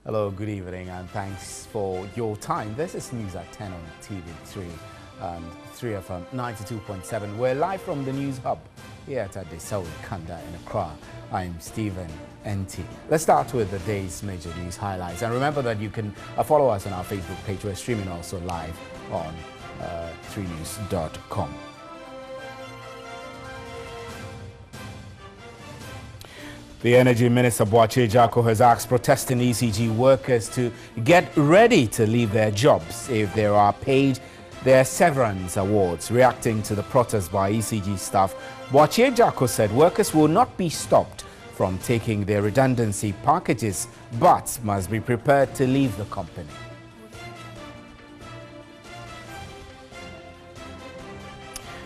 Hello, good evening, and thanks for your time. This is News at 10 on TV3 and 3FM 92.7. We're live from the News Hub here at Adesawi Kanda in Accra. I'm Stephen NT. Let's start with the day's major news highlights. And remember that you can follow us on our Facebook page. We're streaming also live on 3news.com. The Energy Minister Boakye has asked protesting ECG workers to get ready to leave their jobs if they are paid their severance awards. Reacting to the protest by ECG staff, Boakye said workers will not be stopped from taking their redundancy packages but must be prepared to leave the company.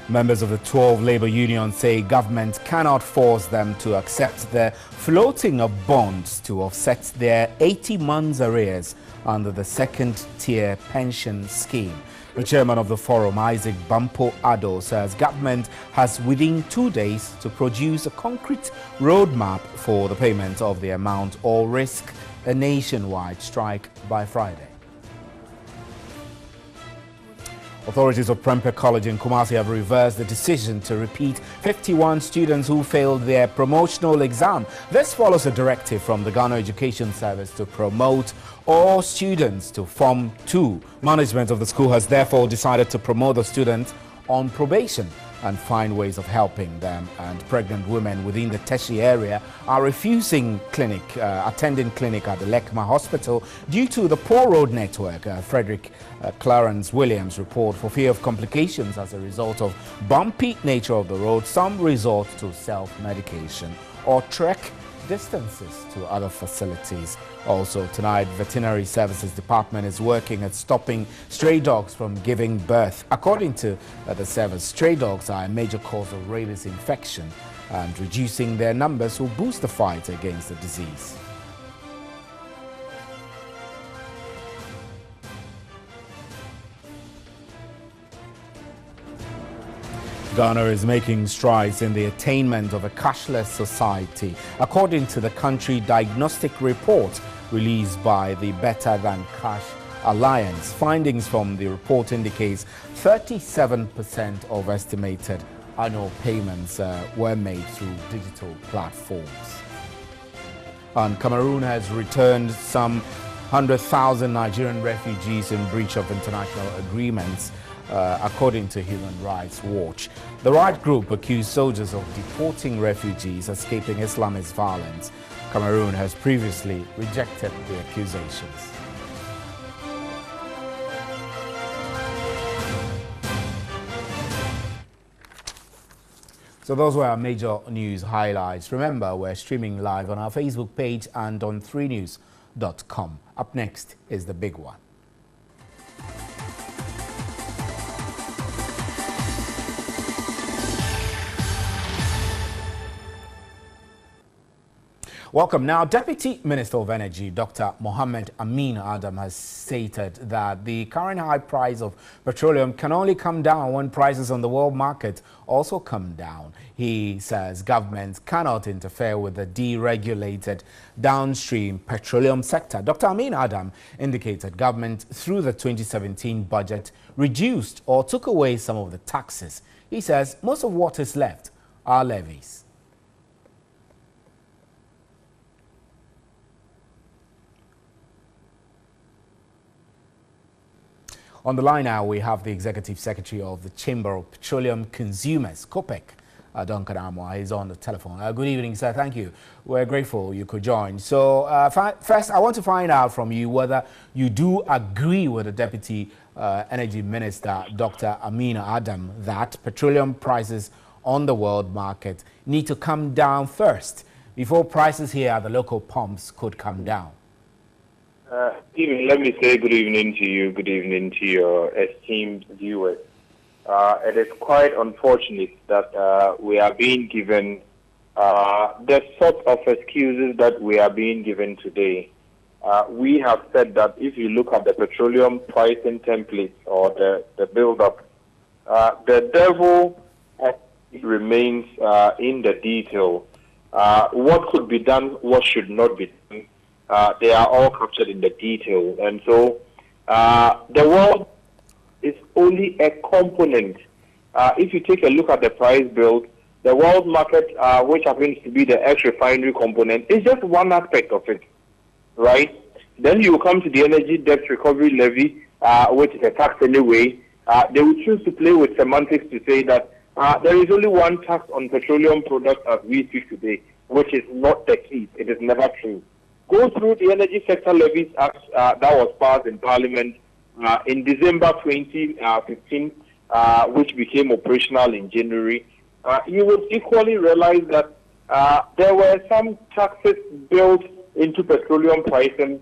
Members of the 12 labor unions say government cannot force them to accept the floating of bonds to offset their 80 months arrears under the second-tier pension scheme. The chairman of the forum, Isaac Bampo Ado, says government has within 2 days to produce a concrete roadmap for the payment of the amount or risk a nationwide strike by Friday. Authorities of Prempeh College in Kumasi have reversed the decision to repeat 51 students who failed their promotional exam. This follows a directive from the Ghana Education Service to promote all students to Form 2. Management of the school has therefore decided to promote the students on probation and find ways of helping them. And pregnant women within the Teshi area are refusing attending clinic at the Lekma Hospital due to the poor road network. Frederick Clarence Williams report for fear of complications as a result of bumpy nature of the road. Some resort to self-medication or trek distances to other facilities. Also tonight, Veterinary Services Department is working at stopping stray dogs from giving birth. According to the service, stray dogs are a major cause of rabies infection, and reducing their numbers will boost the fight against the disease. Ghana is making strides in the attainment of a cashless society. According to the country diagnostic report released by the Better Than Cash Alliance, findings from the report indicates 37% of estimated annual payments were made through digital platforms. And Cameroon has returned some 100,000 Nigerian refugees in breach of international agreements. According to Human Rights Watch. The right group accused soldiers of deporting refugees escaping Islamist violence. Cameroon has previously rejected the accusations. So those were our major news highlights. Remember, we're streaming live on our Facebook page and on 3news.com. Up next is the big one. Welcome. Now, Deputy Minister of Energy, Dr. Mohammed Amin Adam, has stated that the current high price of petroleum can only come down when prices on the world market also come down. He says government cannot interfere with the deregulated downstream petroleum sector. Dr. Amin Adam indicated government, through the 2017 budget, reduced or took away some of the taxes. He says most of what is left are levies. On the line now, we have the Executive Secretary of the Chamber of Petroleum Consumers, COPEC, Duncan Amwa. He's on the telephone. Good evening, sir. Thank you. We're grateful you could join. So first, I want to find out from you whether you do agree with the Deputy Energy Minister, Dr. Amin Adam, that petroleum prices on the world market need to come down first before prices here at the local pumps could come down. Stephen, let me say good evening to you, good evening to your esteemed viewers. It is quite unfortunate that we are being given the sort of excuses that we are being given today. We have said that if you look at the petroleum pricing template or the build-up, the devil remains in the detail. What could be done, what should not be done. they are all captured in the detail. And so the world is only a component. If you take a look at the price build, the world market, which happens to be the ex-refinery component, is just one aspect of it, right? Then you come to the energy debt recovery levy, which is a tax anyway. They will choose to play with semantics to say that there is only one tax on petroleum products as we speak today, which is not the case. It is never true. Go through the Energy Sector Levies Act that was passed in Parliament in December 2015, which became operational in January. You would equally realize that there were some taxes built into petroleum pricing,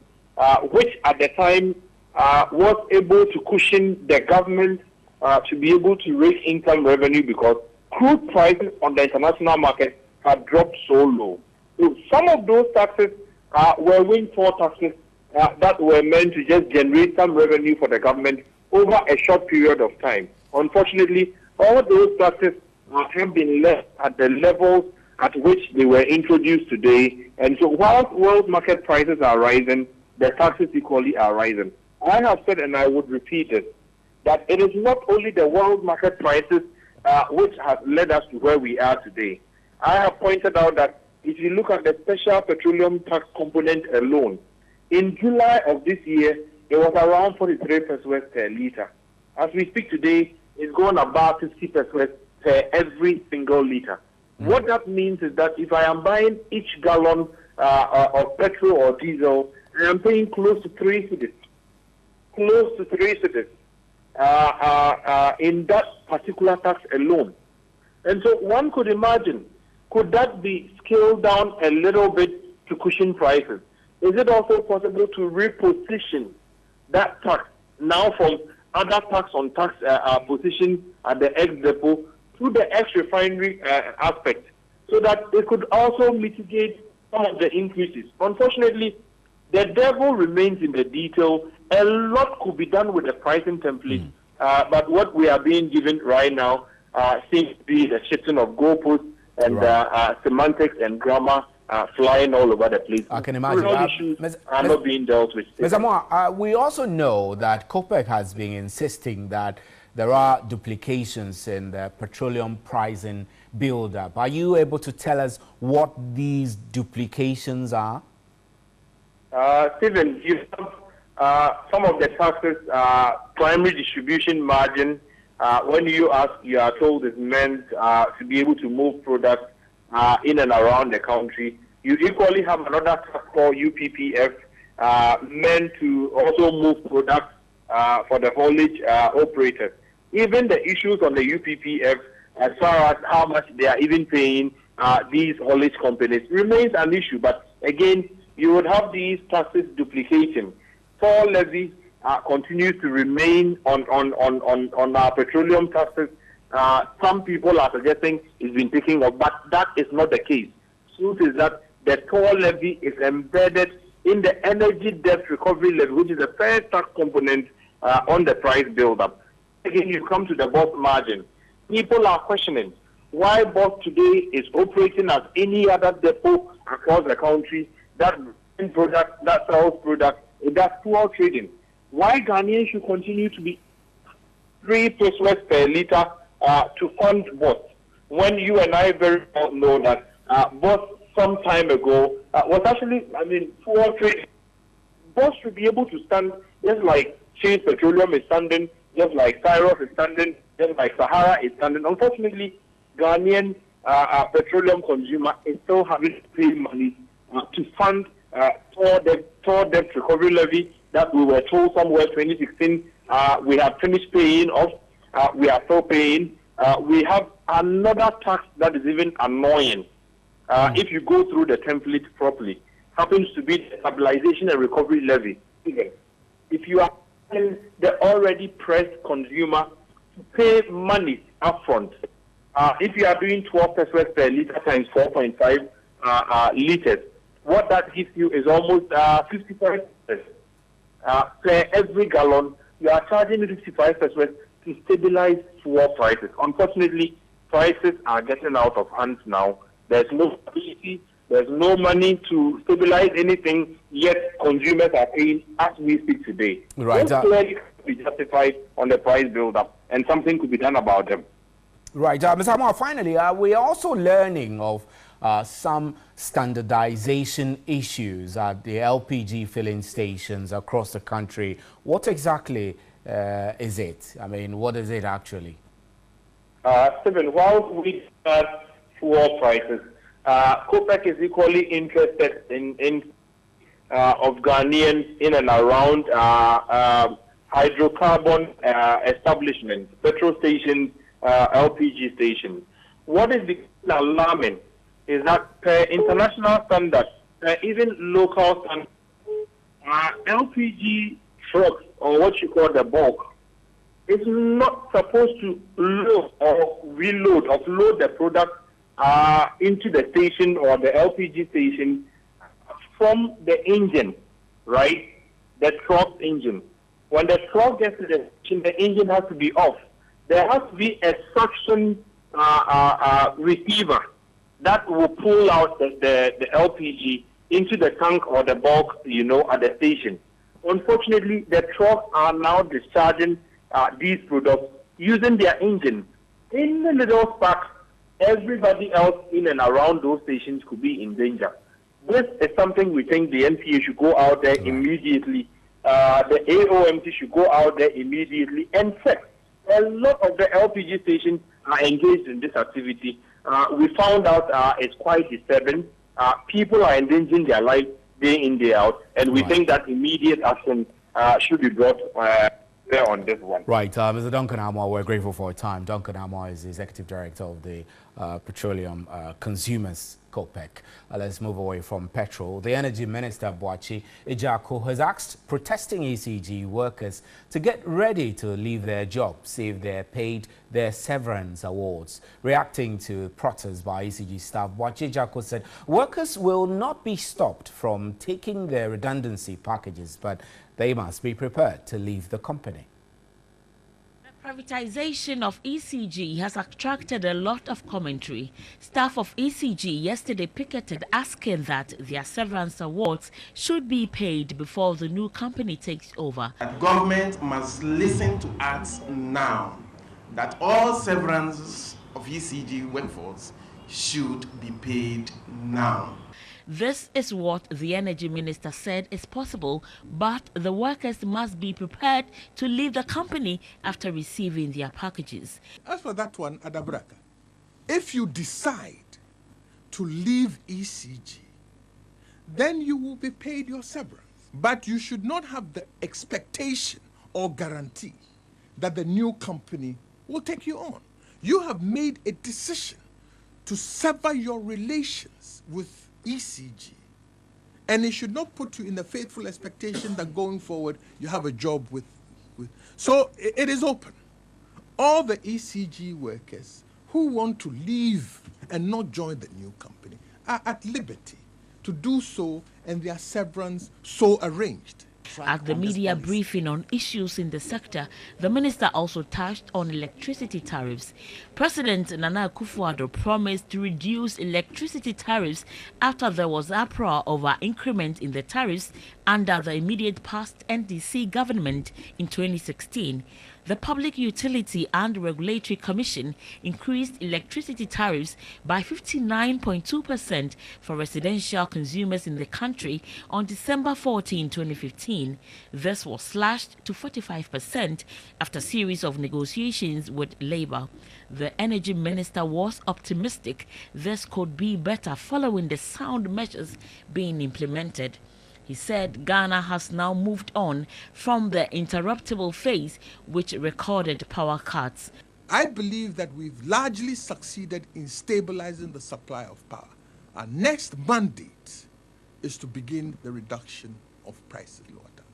which at the time was able to cushion the government to be able to raise income revenue because crude prices on the international market had dropped so low. So some of those taxes were windfall taxes that were meant to just generate some revenue for the government over a short period of time. Unfortunately, all those taxes have been left at the levels at which they were introduced today. And so while world market prices are rising, the taxes equally are rising. I have said, and I would repeat it, that it is not only the world market prices which has led us to where we are today. I have pointed out that if you look at the special petroleum tax component alone, in July of this year, it was around 43 pesos per litre. As we speak today, it's going about 50 pesos per every single litre. What that means is that if I am buying each gallon of petrol or diesel, I am paying close to 3 cedis. Close to 3 cedis in that particular tax alone. And so one could imagine, could that be scaled down a little bit to cushion prices? Is it also possible to reposition that tax now from other tax on tax position at the ex-depot to the ex-refinery aspect so that it could also mitigate some of the increases? Unfortunately, the devil remains in the detail. A lot could be done with the pricing template, but what we are being given right now seems to be the shifting of goalposts and semantics and grammar flying all over the place. I can imagine. Issues are not being dealt with. Mr. Moore, we also know that COPEC has been insisting that there are duplications in the petroleum pricing build-up. Are you able to tell us what these duplications are? Stephen, you have some of the taxes, primary distribution margin. When you ask, you are told is meant to be able to move products in and around the country. You equally have another tax called UPPF, meant to also move products for the haulage operators. Even the issues on the UPPF, as far as how much they are even paying these haulage companies, remains an issue. But again, you would have these taxes duplicating. Toll levy continues to remain on our petroleum taxes. Some people are suggesting it's been taken off, but that is not the case. Truth is that the toll levy is embedded in the energy debt recovery levy, which is the first tax component on the price build-up. Again, you come to the boss margin. People are questioning why boss today is operating as any other depot across the country that sells products, it does fuel trading. Why Ghanaians should continue to be 3 pesos per litre to fund boss, when you and I very well know that boss some time ago was actually, fuel trading. Boss should be able to stand just like Change Petroleum is standing, just like Cyros is standing, just like Sahara is standing. Unfortunately, Ghanaian petroleum consumer is still having to pay money to fund toll debt recovery levy that we were told somewhere 2016 we have finished paying off. We are still paying. We have another tax that is even annoying. If you go through the template properly, happens to be the stabilization and recovery levy. If you are telling the already pressed consumer to pay money upfront, if you are doing 12 pesos per litre times 4.5 litres, what that gives you is almost 55 pesos. Per every gallon, you are charging 55 pesos to stabilize fuel prices. Unfortunately, prices are getting out of hand now. There's no stability. There's no money to stabilize anything, yet consumers are paying as we speak today. Right. Those clearly could be justified on the price build-up, and something could be done about them. Right. Mr. Amar, finally, we're also learning of some standardization issues at the LPG filling stations across the country. What exactly is it? I mean, what is it actually? Stephen, while we have fuel prices, COPEC is equally interested in of Ghanaians in and around hydrocarbon establishments, petrol stations, LPG stations. What is becoming alarming is that per international standards, even local standards, LPG trucks, or what you call the bulk, is not supposed to load or reload, offload the product into the station or the LPG station from the engine, right? The truck engine. When the truck gets to the station, the engine has to be off. There has to be a suction receiver that will pull out the LPG into the tank or the bulk, at the station. Unfortunately, the trucks are now discharging these products using their engine. In the little spark, everybody else in and around those stations could be in danger. This is something we think the NPA should go out there immediately. The AOMT should go out there immediately and check. A lot of the LPG stations are engaged in this activity. We found out it's quite disturbing. People are endangering their lives day in, day out, and we think that immediate action should be brought there on this one. Right, Mr. Duncan Amor, we're grateful for your time. Duncan Amor is the Executive Director of the Petroleum Consumers COPEC. Let's move away from petrol. The Energy Minister, Boakye has asked protesting ECG workers to get ready to leave their jobs if they're paid their severance awards. Reacting to protests by ECG staff, Boakye said workers will not be stopped from taking their redundancy packages, but they must be prepared to leave the company. The privatization of ECG has attracted a lot of commentary. Staff of ECG yesterday picketed asking that their severance awards should be paid before the new company takes over. The government must listen to us now that all severances of ECG workforce should be paid now. This is what the Energy Minister said is possible, but the workers must be prepared to leave the company after receiving their packages. As for that one, Adabraka, if you decide to leave ECG, then you will be paid your severance. But you should not have the expectation or guarantee that the new company will take you on. You have made a decision to sever your relations with ECG, and it should not put you in the faithful expectation that going forward you have a job with. So it is open. All the ECG workers who want to leave and not join the new company are at liberty to do so, and their severance so arranged. At the media briefing on issues in the sector, the minister also touched on electricity tariffs. President Nana Akufo-Addo promised to reduce electricity tariffs after there was uproar over increment in the tariffs under the immediate past NDC government in 2016. The Public Utility and Regulatory Commission increased electricity tariffs by 59.2% for residential consumers in the country on December 14, 2015. This was slashed to 45% after a series of negotiations with Labour. The Energy Minister was optimistic this could be better following the sound measures being implemented. He said Ghana has now moved on from the interruptible phase which recorded power cuts. I believe that we've largely succeeded in stabilizing the supply of power. Our next mandate is to begin the reduction of prices lower down.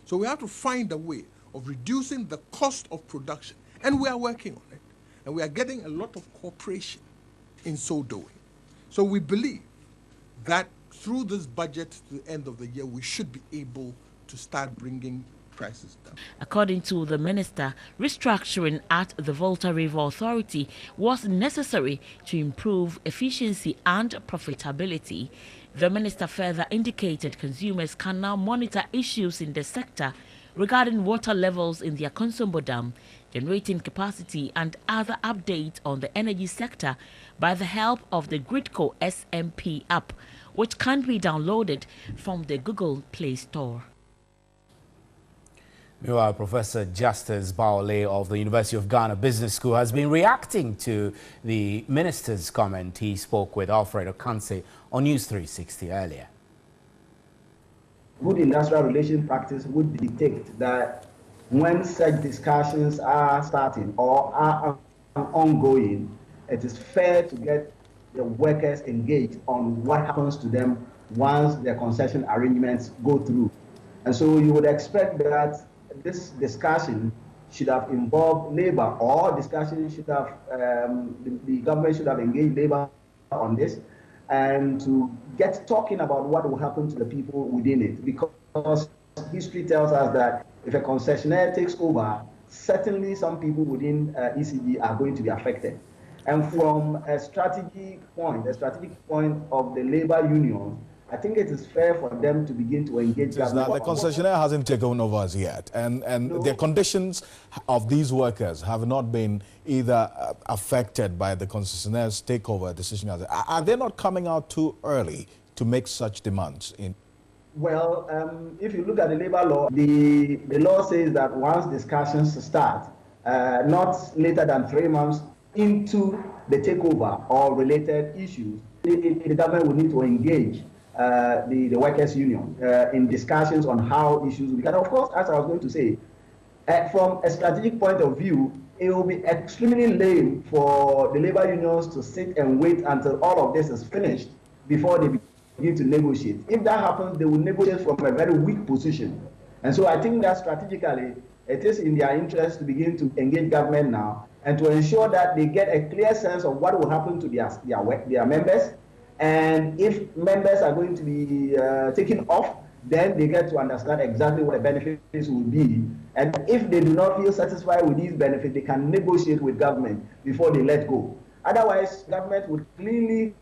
So we have to find a way of reducing the cost of production, and we are working on it. And we are getting a lot of cooperation in so doing. So we believe that through this budget to the end of the year, we should be able to start bringing prices down. According to the minister, restructuring at the Volta River Authority was necessary to improve efficiency and profitability. The minister further indicated consumers can now monitor issues in the sector regarding water levels in their Konsombo Dam, generating capacity and other updates on the energy sector by the help of the Gridco SMP app, which can be downloaded from the Google Play Store. Meanwhile, Professor Justice Baole of the University of Ghana Business School has been reacting to the minister's comment. He spoke with Alfred Okanse on News 360 earlier. Good industrial relation practice would dictate that when such discussions are starting or are ongoing, it is fair to get the workers engaged on what happens to them once their concession arrangements go through. And so you would expect that this discussion should have involved labor, or discussion should have, the government should have engaged labor on this, and to get talking about what will happen to the people within it. Because history tells us that if a concessionaire takes over, certainly some people within ECG are going to be affected. And from a strategic point of the labor union, I think it is fair for them to begin to engage. The concessionaire hasn't taken over as yet, and no. The conditions of these workers have not been either affected by the concessionaire's takeover decision. Are they not coming out too early to make such demands? Well, if you look at the labor law, the law says that once discussions start, not later than 3 months into the takeover or related issues, the government will need to engage the workers' union in discussions on how issues will be. And of course, as I was going to say, from a strategic point of view, it will be extremely lame for the labor unions to sit and wait until all of this is finished before they begin to negotiate. If that happens, they will negotiate from a very weak position. And so I think that strategically, it is in their interest to begin to engage government now and to ensure that they get a clear sense of what will happen to their members. And if members are going to be taken off, then they get to understand exactly what the benefits will be. And if they do not feel satisfied with these benefits, they can negotiate with government before they let go. Otherwise, government would clearly,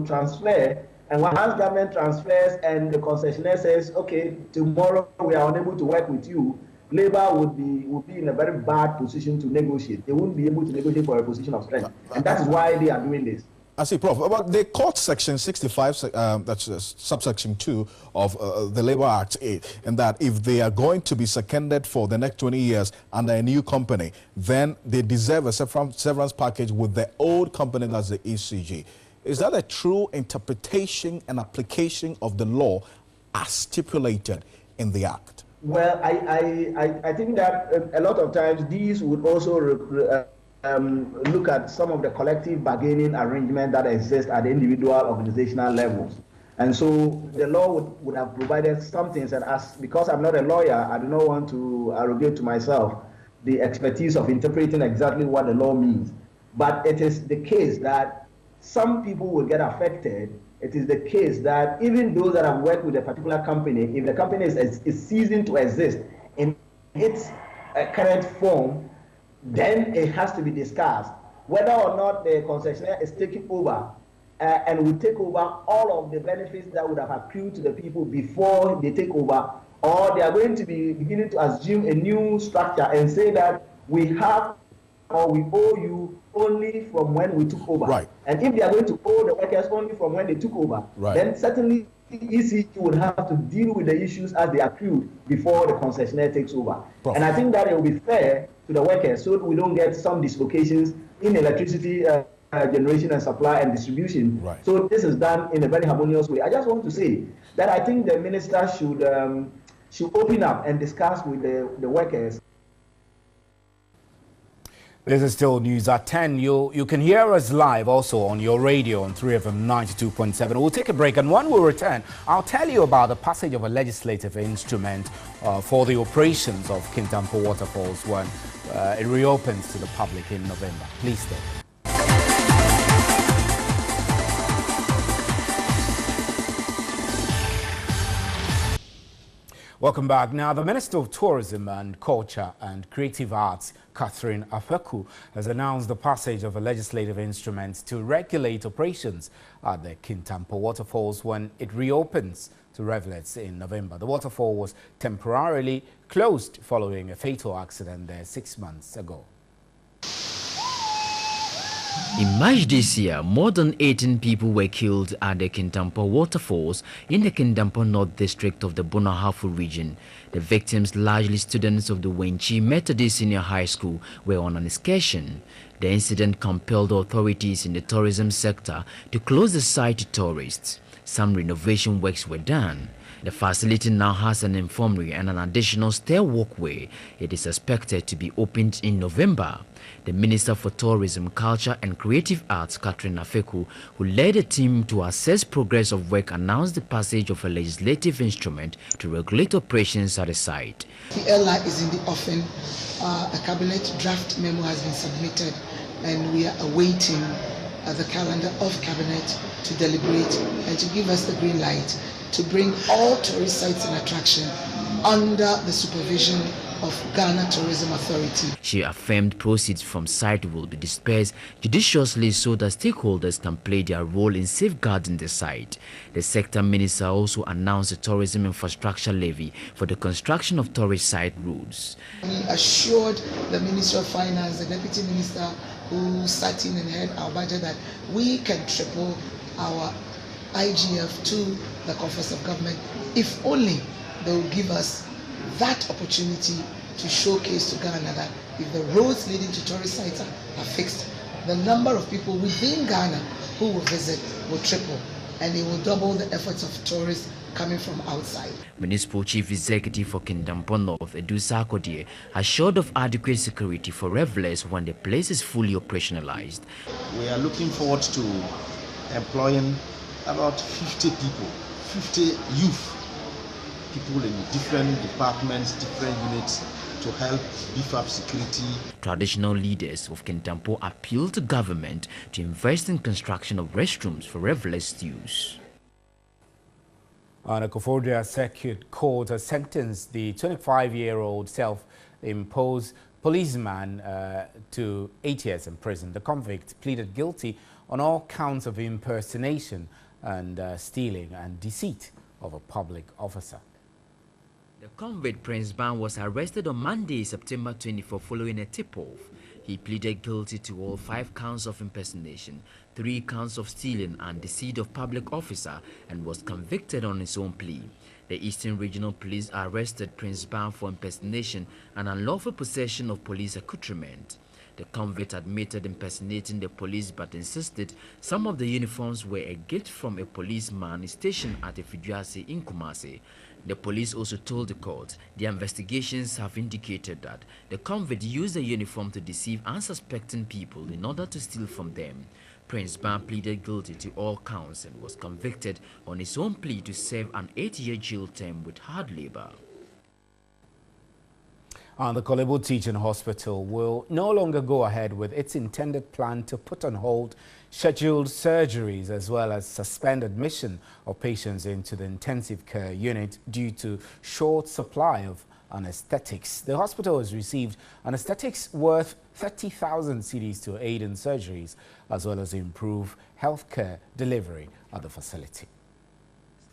transfer. And once government transfers and the concessionaire says, okay, tomorrow we are unable to work with you, labor would be in a very bad position to negotiate. They wouldn't be able to negotiate for a position of strength. And that's why they are doing this. I see, Prof. About the court section 65, that's subsection 2 of the Labour Act 8, and that if they are going to be seconded for the next 20 years under a new company, then they deserve a severance package with the old company, that's the ECG. Is that a true interpretation and application of the law as stipulated in the Act? Well, I think that a lot of times these would also look at some of the collective bargaining arrangement that exist at the individual organizational levels. And so the law would have provided some things, and because I'm not a lawyer, I do not want to arrogate to myself the expertise of interpreting exactly what the law means. But it is the case that some people will get affected. It is the case that even those that have worked with a particular company, if the company is ceasing to exist in its current form, then it has to be discussed whether or not the concessionaire is taking over and will take over all of the benefits that would have accrued to the people before they take over, or they are going to be beginning to assume a new structure and say that we have or we owe you only from when we took over. Right. And if they are going to owe the workers only from when they took over, right, then certainly ECG would have to deal with the issues as they accrued before the concessionaire takes over. Prof. And I think that it will be fair to the workers so that we don't get some dislocations in electricity generation and supply and distribution. Right. So this is done in a very harmonious way. I just want to say that I think the minister should open up and discuss with the workers. This is still news at 10. You can hear us live also on your radio on 3FM 92.7. We'll take a break, and when we return, I'll tell you about the passage of a legislative instrument for the operations of Kintampo Waterfalls when it reopens to the public in November. Please stay. Welcome back. Now, the Minister of Tourism and Culture and Creative Arts, Catherine Afeku, has announced the passage of a legislative instrument to regulate operations at the Kintampo Waterfalls when it reopens to revellers in November. The waterfall was temporarily closed following a fatal accident there 6 months ago. In March this year, more than 18 people were killed at the Kintampo Waterfalls in the Kintampo North District of the Bonahafu region. The victims, largely students of the Wenchi Methodist Senior High School, were on an excursion. The incident compelled authorities in the tourism sector to close the site to tourists. Some renovation works were done. The facility now has an infirmary and an additional stair walkway. It is expected to be opened in November. The Minister for Tourism, Culture and Creative Arts, Catherine Afeku, who led a team to assess progress of work, announced the passage of a legislative instrument to regulate operations at the site. The LI is in the offing. A cabinet draft memo has been submitted and we are awaiting the calendar of cabinet to deliberate and to give us the green light to bring all tourist sites and attraction under the supervision of Ghana Tourism Authority. She affirmed proceeds from site will be dispersed judiciously so that stakeholders can play their role in safeguarding the site. The sector minister also announced a tourism infrastructure levy for the construction of tourist site roads. We assured the Minister of Finance, the Deputy Minister who sat in and had our budget, that we can triple our IGF to the coffers of government if only they will give us that opportunity to showcase to Ghana that if the roads leading to tourist sites are fixed, the number of people within Ghana who will visit will triple and it will double the efforts of tourists coming from outside. Municipal Chief Executive for Kintampo North, Edusa Akodie, assured of adequate security for revelers when the place is fully operationalized. We are looking forward to employing about 50 people, 50 youth, people in different departments, different units to help beef up security. Traditional leaders of Kintampo appealed to government to invest in construction of restrooms for revelers' use. The Koforidua Circuit Court has sentenced the 25-year-old self-imposed policeman to 8 years in prison. The convict pleaded guilty on all counts of impersonation and stealing and deceit of a public officer. The convict Prince Ban was arrested on Monday, September 24, following a tip-off. He pleaded guilty to all 5 counts of impersonation, 3 counts of stealing and deceit of public officer, and was convicted on his own plea. The Eastern Regional Police arrested Prince Ban for impersonation and unlawful possession of police accoutrement. The convict admitted impersonating the police but insisted some of the uniforms were a gift from a policeman stationed at Asiedu-Dartey in Kumasi. The police also told the court their investigations have indicated that the convict used the uniform to deceive unsuspecting people in order to steal from them. Prince Ban pleaded guilty to all counts and was convicted on his own plea to serve an 8-year jail term with hard labor. The Abo Teaching Hospital will no longer go ahead with its intended plan to put on hold scheduled surgeries as well as suspend admission of patients into the intensive care unit due to short supply of anesthetics. The hospital has received anesthetics worth 30,000 cedis to aid in surgeries as well as improve healthcare delivery at the facility.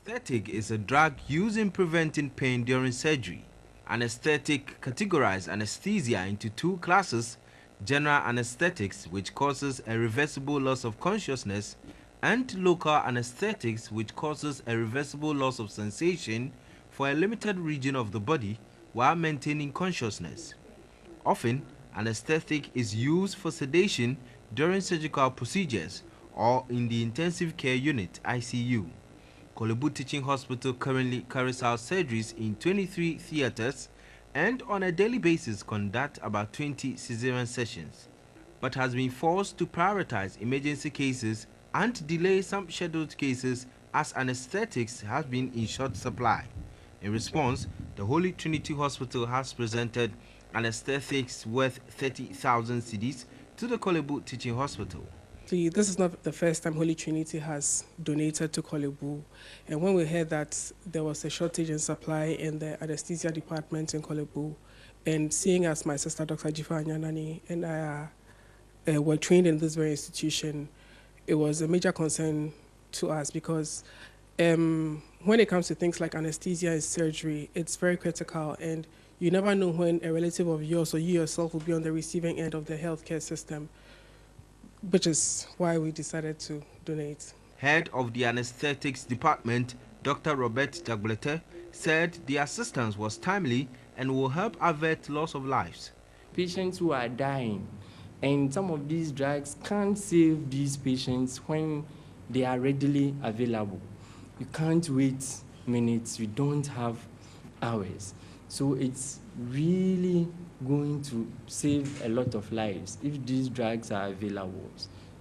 Anesthetic is a drug used in preventing pain during surgery. Anesthetic categorize anesthesia into 2 classes: general anesthetics, which causes a reversible loss of consciousness, and local anesthetics, which causes a reversible loss of sensation for a limited region of the body while maintaining consciousness. Often, anesthetic is used for sedation during surgical procedures or in the intensive care unit (ICU). Abo Teaching Hospital currently carries out surgeries in 23 theaters and on a daily basis conduct about 20 cesarean sessions, but has been forced to prioritize emergency cases and delay some scheduled cases as anesthetics have been in short supply. In response, the Holy Trinity Hospital has presented anesthetics worth 30,000 cedis to the Abo Teaching Hospital. Firstly, this is not the first time Holy Trinity has donated to Korle Bu. And when we heard that there was a shortage in supply in the anesthesia department in Korle Bu, and seeing as my sister, Dr. Jifa Anyanani, and I were trained in this very institution, it was a major concern to us because when it comes to things like anesthesia and surgery, it's very critical, and you never know when a relative of yours or you yourself will be on the receiving end of the healthcare system, which is why we decided to donate. Head of the anesthetics department, Dr. Robert Jagblete, said the assistance was timely and will help avert loss of lives. Patients who are dying, and some of these drugs can't save these patients when they are readily available. You can't wait minutes, you don't have hours. So it's really going to save a lot of lives if these drugs are available.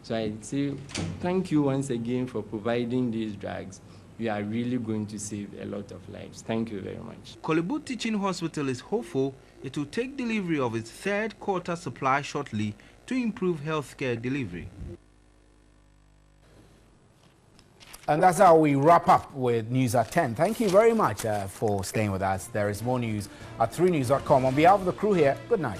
So I'd say thank you once again for providing these drugs. We are really going to save a lot of lives. Thank you very much. Abo Teaching Hospital is hopeful it will take delivery of its third quarter supply shortly to improve healthcare delivery. And that's how we wrap up with News at 10. Thank you very much for staying with us. There is more news at 3news.com. On behalf of the crew here, good night.